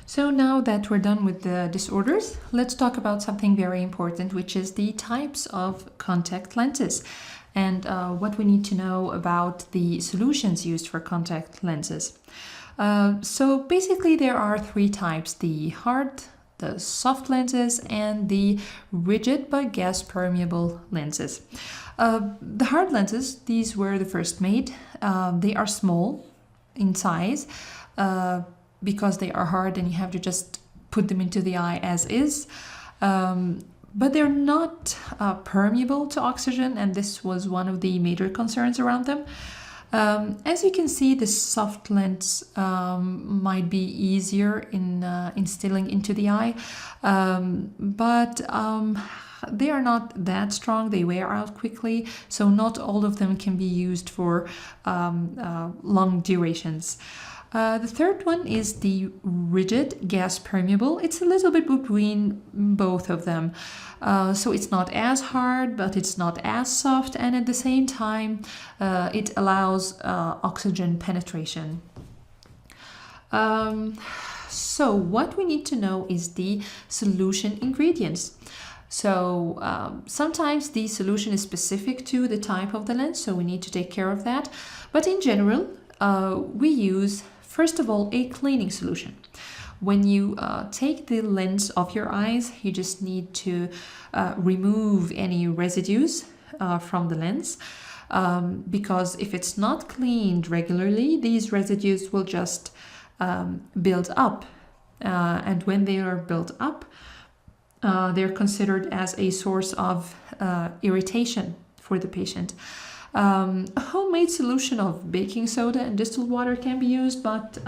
So now that we're done with the disorders, let's talk about something very important, which is the types of contact lenses and what we need to know about the solutions used for contact lenses. So basically there are three types: the hard, the soft lenses, and the rigid but gas permeable lenses. The hard lenses, these were the first made. They are small in size because they are hard and you have to just put them into the eye as is. But they're not permeable to oxygen, and this was one of the major concerns around them. As you can see, the soft lens might be easier in instilling into the eye, but they are not that strong. They wear out quickly, so not all of them can be used for long durations. The third one is the rigid gas permeable. It's a little bit between both of them. So it's not as hard, but it's not as soft, and at the same time it allows oxygen penetration. So what we need to know is the solution ingredients. So sometimes the solution is specific to the type of the lens, so we need to take care of that. But in general, we use, first of all, a cleaning solution. When you take the lens off your eyes, you just need to remove any residues from the lens, because if it's not cleaned regularly, these residues will just build up. And when they are built up, they're considered as a source of irritation for the patient. A homemade solution of baking soda and distilled water can be used, but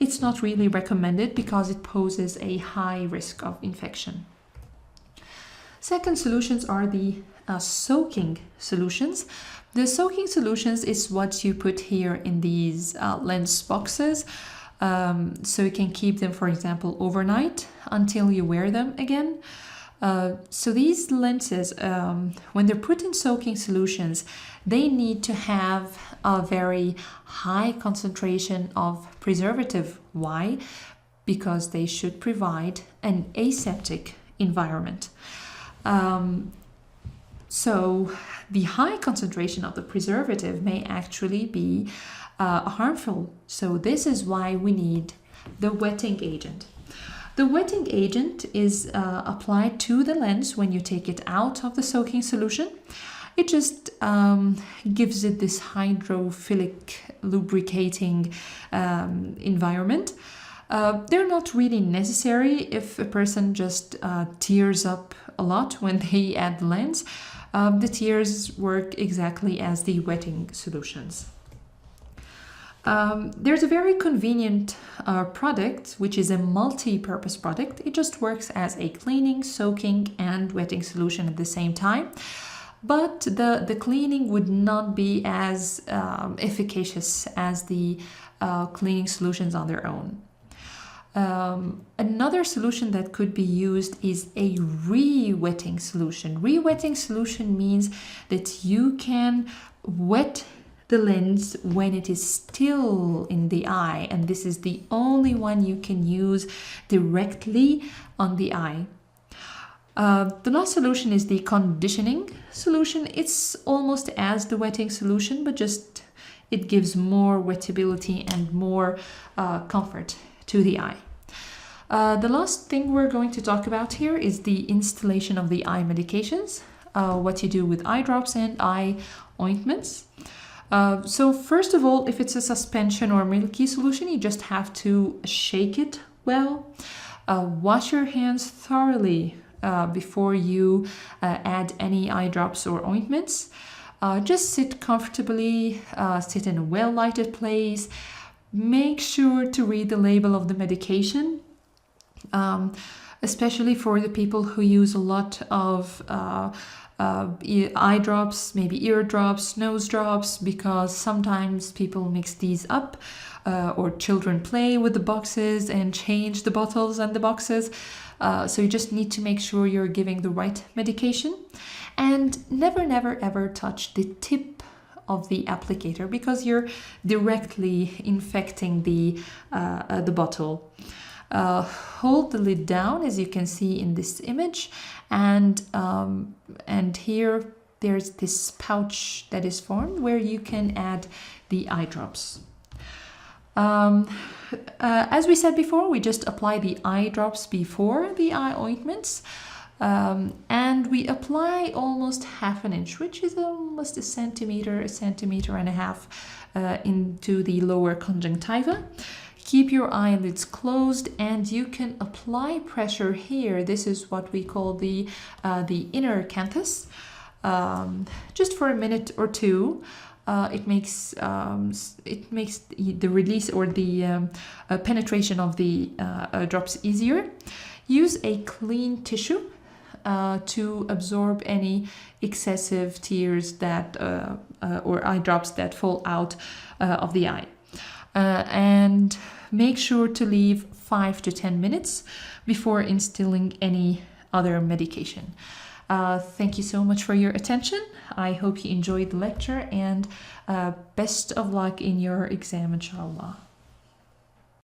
it's not really recommended because it poses a high risk of infection. Second solutions are the soaking solutions. The soaking solutions is what you put here in these lens boxes, so you can keep them, for example, overnight until you wear them again. So these lenses, when they're put in soaking solutions, they need to have a very high concentration of preservative. Why? Because they should provide an aseptic environment. So the high concentration of the preservative may actually be harmful. So this is why we need the wetting agent. The wetting agent is applied to the lens when you take it out of the soaking solution. It just gives it this hydrophilic lubricating environment. They're not really necessary if a person just tears up a lot when they add the lens. The tears work exactly as the wetting solutions. There's a very convenient product, which is a multi-purpose product. It just works as a cleaning, soaking, and wetting solution at the same time. But the cleaning would not be as efficacious as the cleaning solutions on their own. Another solution that could be used is a re-wetting solution. Re-wetting solution means that you can wet the lens when it is still in the eye, and this is the only one you can use directly on the eye. The last solution is the conditioning solution. It's almost as the wetting solution, but just it gives more wettability and more comfort to the eye. The last thing we're going to talk about here is the installation of the eye medications, what you do with eye drops and eye ointments. So first of all, if it's a suspension or milky solution, you just have to shake it well. Wash your hands thoroughly before you add any eye drops or ointments. Just sit comfortably, sit in a well-lighted place. Make sure to read the label of the medication, especially for the people who use a lot of eye drops, maybe ear drops, nose drops, because sometimes people mix these up, or children play with the boxes and change the bottles and the boxes. So you just need to make sure you're giving the right medication, and never, never, ever touch the tip of the applicator because you're directly infecting the bottle. Hold the lid down, as you can see in this image, and here there's this pouch that is formed where you can add the eye drops. As we said before, we just apply the eye drops before the eye ointments, and we apply almost half an inch, which is almost a centimeter and a half into the lower conjunctiva. Keep your eyelids closed, and you can apply pressure here. This is what we call the inner canthus, just for a minute or two. It makes the release or the penetration of the drops easier. Use a clean tissue to absorb any excessive tears that or eye drops that fall out of the eye, and make sure to leave 5 to 10 minutes before instilling any other medication. Thank you so much for your attention. I hope you enjoyed the lecture, and best of luck in your exam, inshallah.